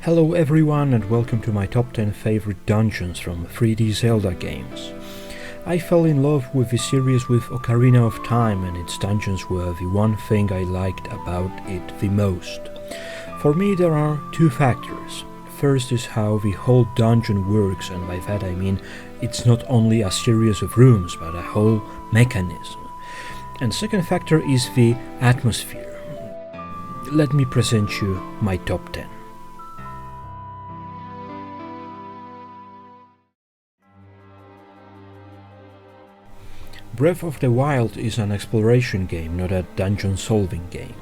Hello everyone and welcome to my top 10 favorite dungeons from 3D Zelda games. I fell in love with the series with Ocarina of Time, and its dungeons were the one thing I liked about it the most. For me there are two factors. First is how the whole dungeon works, and by that I mean it's not only a series of rooms but a whole mechanism. And second factor is the atmosphere. Let me present you my top 10. Breath of the Wild is an exploration game, not a dungeon-solving game.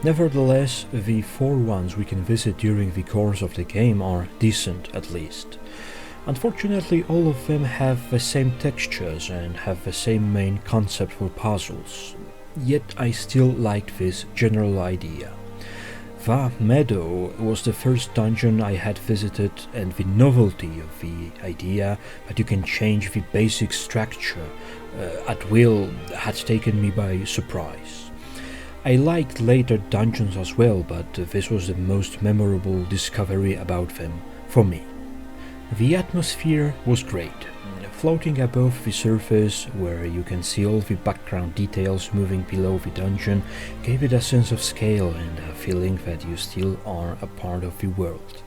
Nevertheless, the 4 ones we can visit during the course of the game are decent at least. Unfortunately, all of them have the same textures and have the same main concept for puzzles, yet I still liked this general idea. The Meadow was the first dungeon I had visited, and the novelty of the idea that you can change the basic structure at will had taken me by surprise. I liked later dungeons as well, but this was the most memorable discovery about them for me. The atmosphere was great. Floating above the surface, where you can see all the background details moving below the dungeon, gave it a sense of scale and a feeling that you still are a part of the world.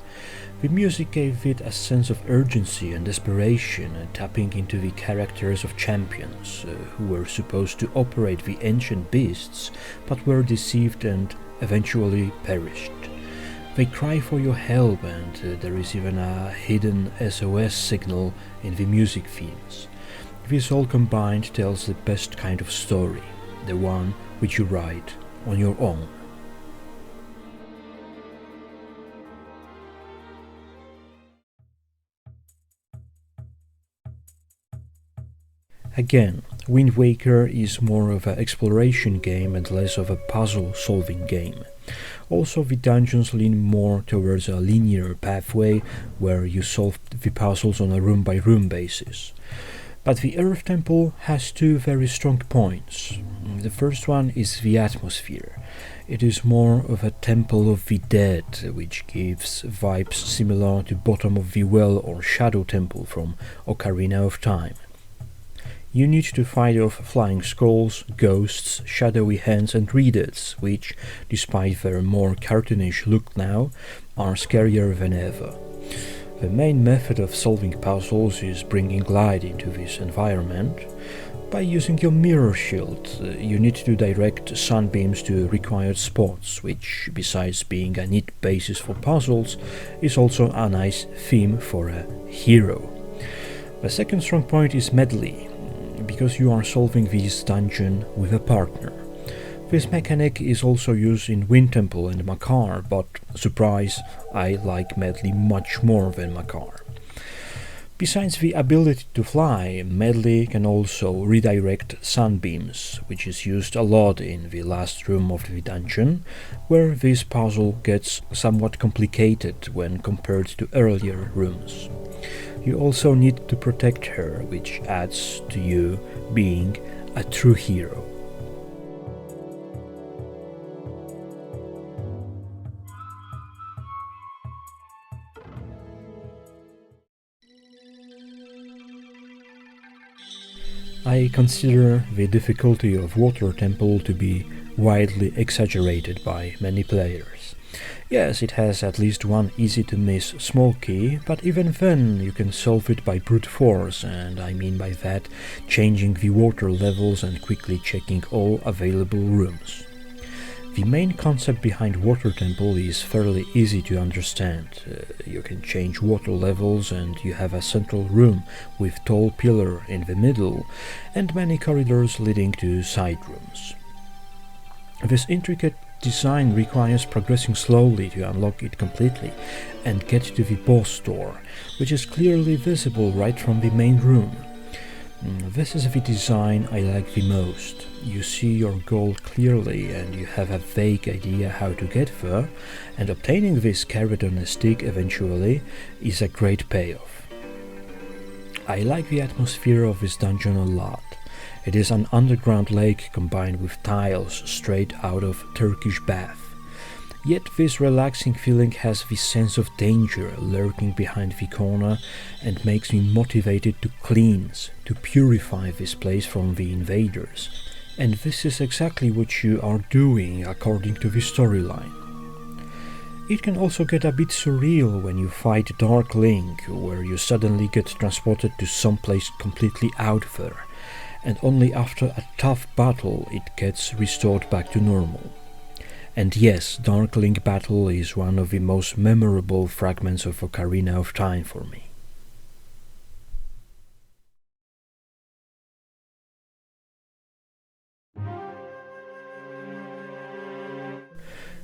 The music gave it a sense of urgency and desperation, tapping into the characters of champions, who were supposed to operate the ancient beasts, but were deceived and eventually perished. They cry for your help, and there is even a hidden SOS signal in the music themes. This all combined tells the best kind of story, the one which you write on your own. Again, Wind Waker is more of an exploration game and less of a puzzle-solving game. Also, the dungeons lean more towards a linear pathway where you solve the puzzles on a room-by-room basis. But the Earth Temple has two very strong points. The first one is the atmosphere. It is more of a temple of the dead, which gives vibes similar to Bottom of the Well or Shadow Temple from Ocarina of Time. You need to fight off flying skulls, ghosts, shadowy hands and readers, which, despite their more cartoonish look now, are scarier than ever. The main method of solving puzzles is bringing light into this environment. By using your mirror shield, you need to direct sunbeams to required spots, which, besides being a neat basis for puzzles, is also a nice theme for a hero. The second strong point is medley, because you are solving this dungeon with a partner. This mechanic is also used in Wind Temple and Makar, but surprise, I like medley much more than Makar. Besides the ability to fly, medley can also redirect sunbeams, which is used a lot in the last room of the dungeon, where this puzzle gets somewhat complicated when compared to earlier rooms. You also need to protect her, which adds to you being a true hero. I consider the difficulty of Water Temple to be widely exaggerated by many players. Yes, it has at least one easy-to-miss small key, but even then you can solve it by brute force, and I mean by that changing the water levels and quickly checking all available rooms. The main concept behind Water Temple is fairly easy to understand. You can change water levels and you have a central room with tall pillar in the middle and many corridors leading to side rooms. This intricate design requires progressing slowly to unlock it completely and get to the boss door, which is clearly visible right from the main room. This is the design I like the most. You see your goal clearly and you have a vague idea how to get there, and obtaining this carrot on a stick eventually is a great payoff. I like the atmosphere of this dungeon a lot. It is an underground lake combined with tiles straight out of Turkish bath. Yet this relaxing feeling has this sense of danger lurking behind the corner and makes me motivated to cleanse, to purify this place from the invaders. And this is exactly what you are doing according to the storyline. It can also get a bit surreal when you fight Dark Link, where you suddenly get transported to some place completely out there, and only after a tough battle it gets restored back to normal. And yes, Dark Link battle is one of the most memorable fragments of Ocarina of Time for me.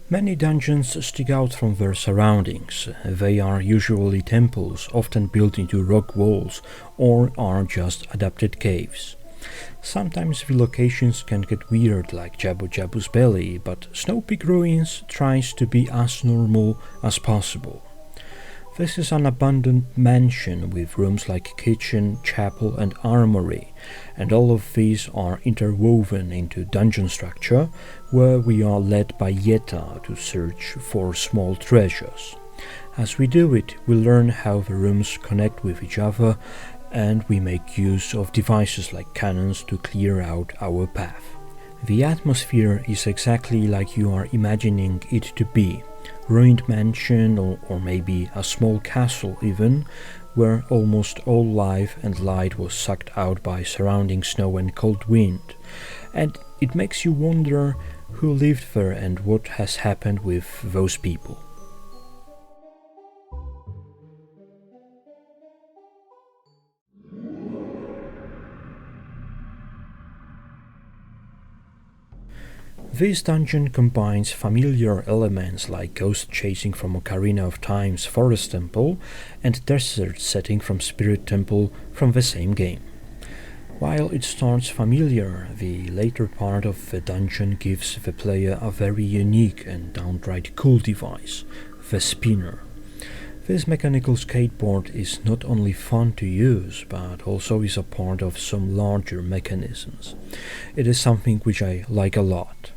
Many dungeons stick out from their surroundings. They are usually temples, often built into rock walls, or are just adapted caves. Sometimes the locations can get weird, like Jabu Jabu's Belly, but Snow Peak Ruins tries to be as normal as possible. This is an abandoned mansion with rooms like kitchen, chapel and armory, and all of these are interwoven into dungeon structure, where we are led by Yetta to search for small treasures. As we do it, we learn how the rooms connect with each other, and we make use of devices like cannons to clear out our path. The atmosphere is exactly like you are imagining it to be. Ruined mansion or maybe a small castle even, where almost all life and light was sucked out by surrounding snow and cold wind. And it makes you wonder who lived there and what has happened with those people. This dungeon combines familiar elements like ghost chasing from Ocarina of Time's Forest Temple and desert setting from Spirit Temple from the same game. While it starts familiar, the later part of the dungeon gives the player a very unique and downright cool device, the spinner. This mechanical skateboard is not only fun to use, but also is a part of some larger mechanisms. It is something which I like a lot.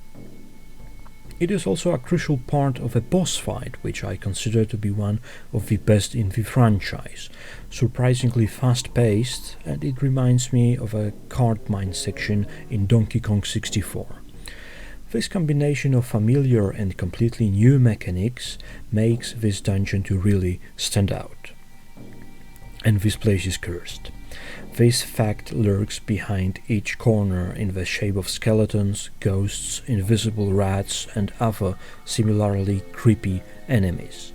It is also a crucial part of a boss fight, which I consider to be one of the best in the franchise. Surprisingly fast-paced, and it reminds me of a card mine section in Donkey Kong 64. This combination of familiar and completely new mechanics makes this dungeon to really stand out. And this place is cursed. This fact lurks behind each corner in the shape of skeletons, ghosts, invisible rats and other similarly creepy enemies.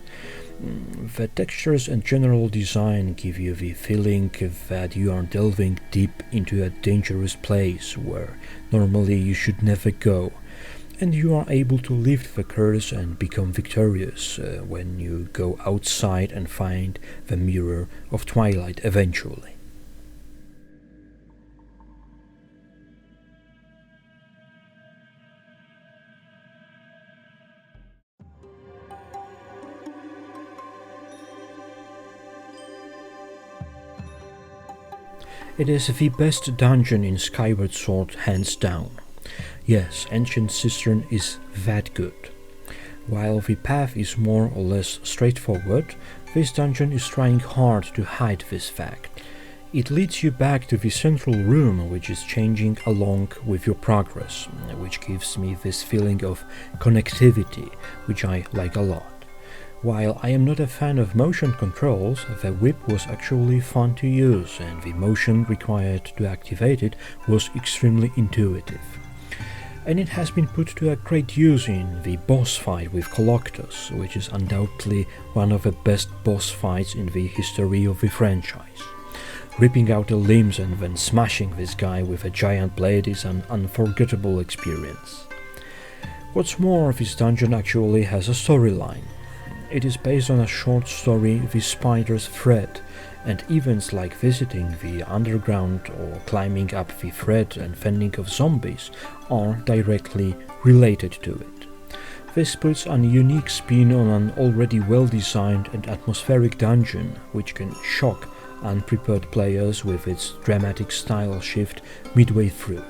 The textures and general design give you the feeling that you are delving deep into a dangerous place where normally you should never go, and you are able to lift the curse and become victorious when you go outside and find the Mirror of Twilight eventually. It is the best dungeon in Skyward Sword hands down. Yes, Ancient Cistern is that good. While the path is more or less straightforward, this dungeon is trying hard to hide this fact. It leads you back to the central room, which is changing along with your progress, which gives me this feeling of connectivity, which I like a lot. While I am not a fan of motion controls, the whip was actually fun to use, and the motion required to activate it was extremely intuitive. And it has been put to a great use in the boss fight with Coloctus, which is undoubtedly one of the best boss fights in the history of the franchise. Ripping out the limbs and then smashing this guy with a giant blade is an unforgettable experience. What's more, this dungeon actually has a storyline. It is based on a short story, The Spider's Thread, and events like visiting the underground or climbing up the thread and fending off zombies are directly related to it. This puts a unique spin on an already well-designed and atmospheric dungeon, which can shock unprepared players with its dramatic style shift midway through.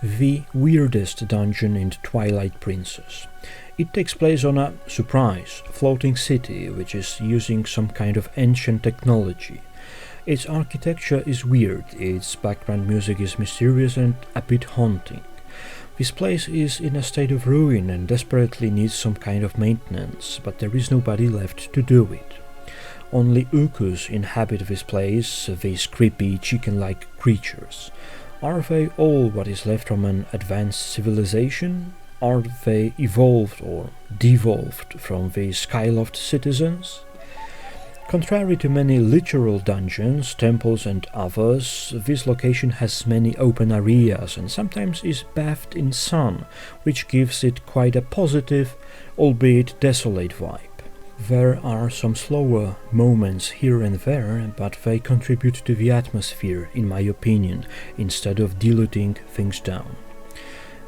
The weirdest dungeon in Twilight Princess. It takes place on a, surprise, floating city which is using some kind of ancient technology. Its architecture is weird, its background music is mysterious and a bit haunting. This place is in a state of ruin and desperately needs some kind of maintenance, but there is nobody left to do it. Only ukus inhabit this place, these creepy chicken-like creatures. Are they all what is left from an advanced civilization? Are they evolved or devolved from the Skyloft citizens? Contrary to many literal dungeons, temples and others, this location has many open areas and sometimes is bathed in sun, which gives it quite a positive, albeit desolate vibe. There are some slower moments here and there, but they contribute to the atmosphere, in my opinion, instead of diluting things down.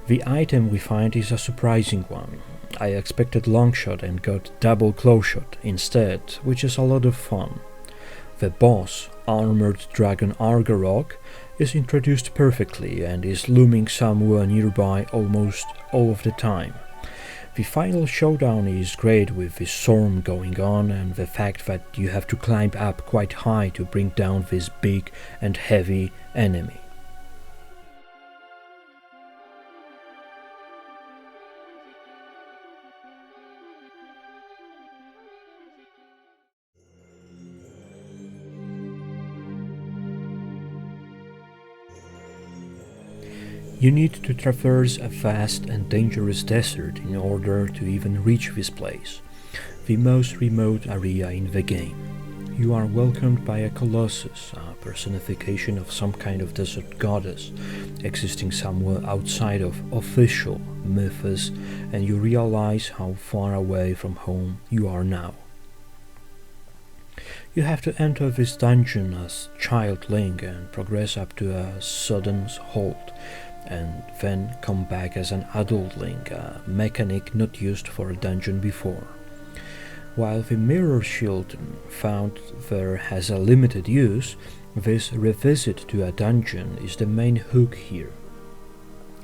The item we find is a surprising one. I expected longshot and got double close-shot instead, which is a lot of fun. The boss, armored dragon Argarok, is introduced perfectly and is looming somewhere nearby almost all of the time. The final showdown is great with the storm going on and the fact that you have to climb up quite high to bring down this big and heavy enemy. You need to traverse a vast and dangerous desert in order to even reach this place, the most remote area in the game. You are welcomed by a colossus, a personification of some kind of desert goddess, existing somewhere outside of official mythos, and you realize how far away from home you are now. You have to enter this dungeon as Child Link and progress up to a sudden halt, and then come back as an adult Link, a mechanic not used for a dungeon before. While the mirror shield found there has a limited use, this revisit to a dungeon is the main hook here,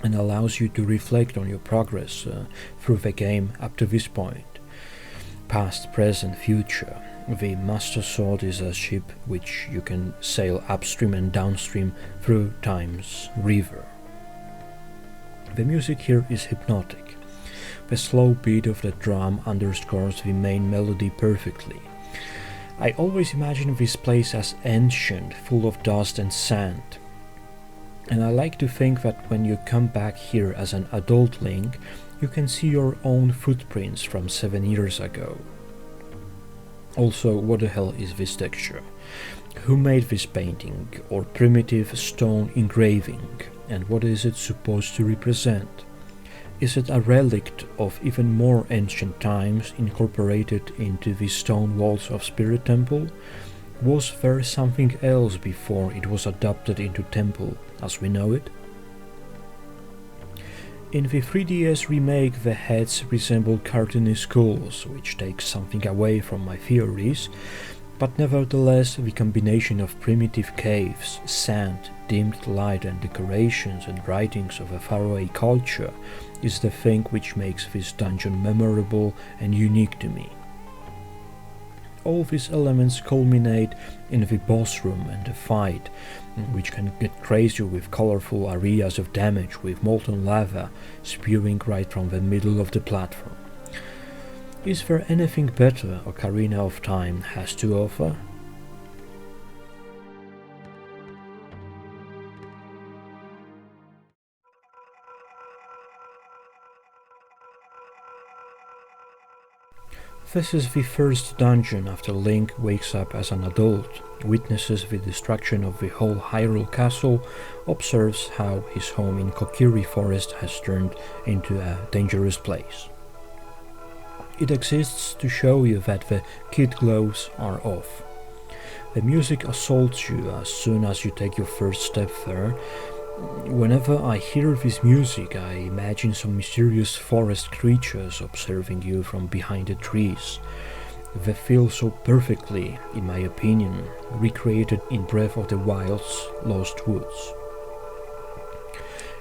and allows you to reflect on your progress through the game up to this point. Past, present, future. The Master Sword is a ship which you can sail upstream and downstream through time's river. The music here is hypnotic. The slow beat of the drum underscores the main melody perfectly. I always imagine this place as ancient, full of dust and sand. And I like to think that when you come back here as an adult Link, you can see your own footprints from 7 years ago. Also, what the hell is this texture? Who made this painting, or primitive stone engraving, and what is it supposed to represent? Is it a relic of even more ancient times incorporated into the stone walls of Spirit Temple? Was there something else before it was adopted into Temple as we know it? In the 3DS remake, the heads resemble cartoony skulls, which takes something away from my theories, but nevertheless the combination of primitive caves, sand, dimmed light and decorations and writings of a faraway culture is the thing which makes this dungeon memorable and unique to me. All these elements culminate in the boss room and the fight, which can get crazy with colorful areas of damage with molten lava spewing right from the middle of the platform. Is there anything better Ocarina of Time has to offer? This is the first dungeon after Link wakes up as an adult, witnesses the destruction of the whole Hyrule Castle, observes how his home in Kokiri Forest has turned into a dangerous place. It exists to show you that the kid gloves are off. The music assaults you as soon as you take your first step there. Whenever I hear this music, I imagine some mysterious forest creatures observing you from behind the trees. They feel so perfectly, in my opinion, recreated in Breath of the Wild's Lost Woods.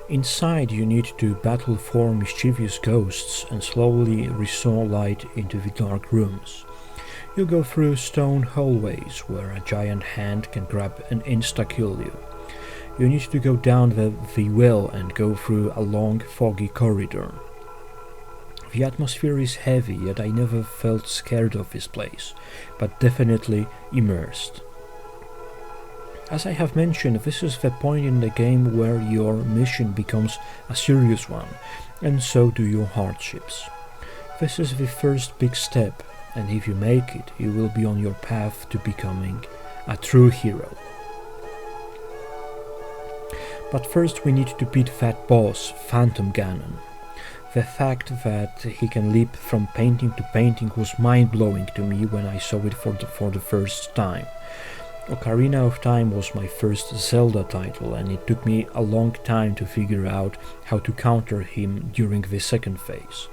Inside you need to battle 4 mischievous ghosts and slowly restore light into the dark rooms. You go through stone hallways where a giant hand can grab and insta-kill you. You need to go down the well and go through a long foggy corridor. The atmosphere is heavy, yet I never felt scared of this place, but definitely immersed. As I have mentioned, this is the point in the game where your mission becomes a serious one, and so do your hardships. This is the first big step, and if you make it, you will be on your path to becoming a true hero. But first we need to beat that boss, Phantom Ganon. The fact that he can leap from painting to painting was mind-blowing to me when I saw it for the first time. Ocarina of Time was my first Zelda title, and it took me a long time to figure out how to counter him during the second phase.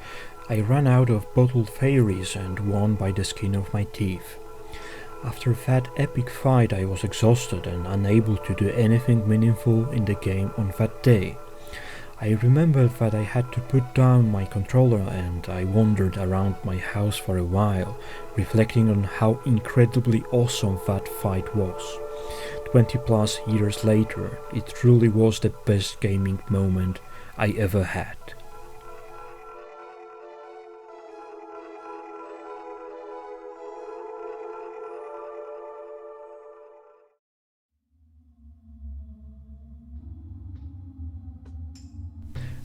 I ran out of bottled fairies and won by the skin of my teeth. After that epic fight I was exhausted and unable to do anything meaningful in the game on that day. I remembered that I had to put down my controller, and I wandered around my house for a while, reflecting on how incredibly awesome that fight was. 20 plus years later, it truly was the best gaming moment I ever had.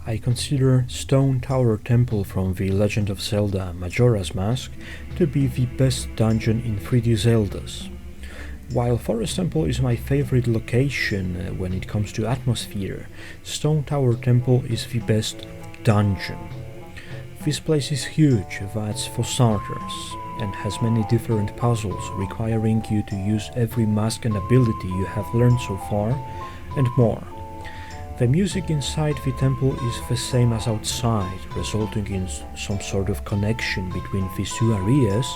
I consider Stone Tower Temple from The Legend of Zelda Majora's Mask to be the best dungeon in 3D Zeldas. While Forest Temple is my favorite location when it comes to atmosphere, Stone Tower Temple is the best dungeon. This place is huge, that's for starters, and has many different puzzles requiring you to use every mask and ability you have learned so far, and more. The music inside the temple is the same as outside, resulting in some sort of connection between these two areas,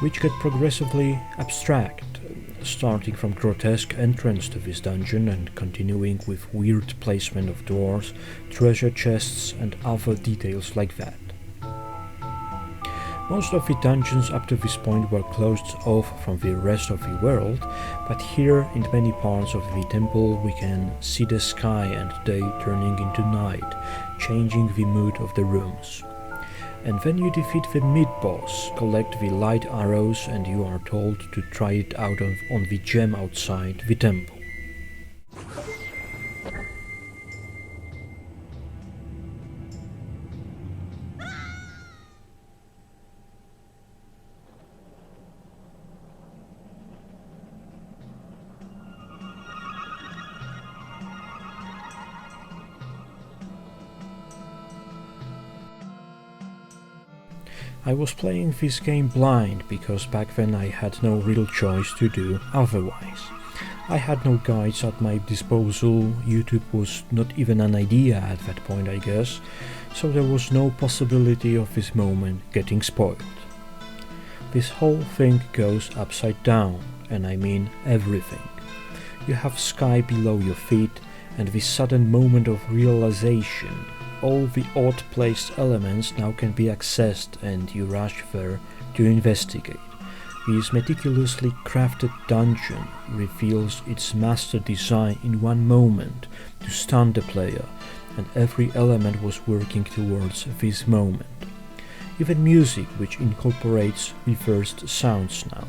which get progressively abstract, starting from grotesque entrance to this dungeon and continuing with weird placement of doors, treasure chests and other details like that. Most of the dungeons up to this point were closed off from the rest of the world, but here in many parts of the temple we can see the sky and day turning into night, changing the mood of the rooms. And when you defeat the mid-boss, collect the light arrows and you are told to try it out on the gem outside the temple. I was playing this game blind because back then I had no real choice to do otherwise. I had no guides at my disposal, YouTube was not even an idea at that point I guess, so there was no possibility of this moment getting spoiled. This whole thing goes upside down, and I mean everything. You have sky below your feet and this sudden moment of realization. All the odd placed elements now can be accessed and you rush there to investigate. This meticulously crafted dungeon reveals its master design in one moment to stun the player, and every element was working towards this moment. Even music, which incorporates reversed sounds now.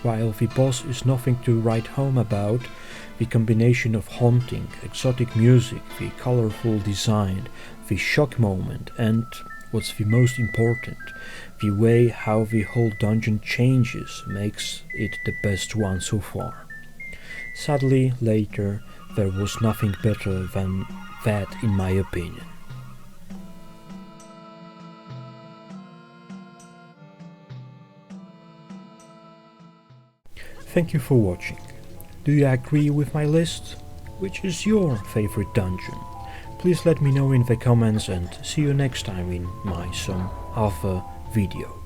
While the boss is nothing to write home about, the combination of haunting, exotic music, the colorful design, the shock moment, and, what's the most important, the way how the whole dungeon changes makes it the best one so far. Sadly, later, there was nothing better than that in my opinion. Thank you for watching. Do you agree with my list? Which is your favorite dungeon? Please let me know in the comments and see you next time in my some other video.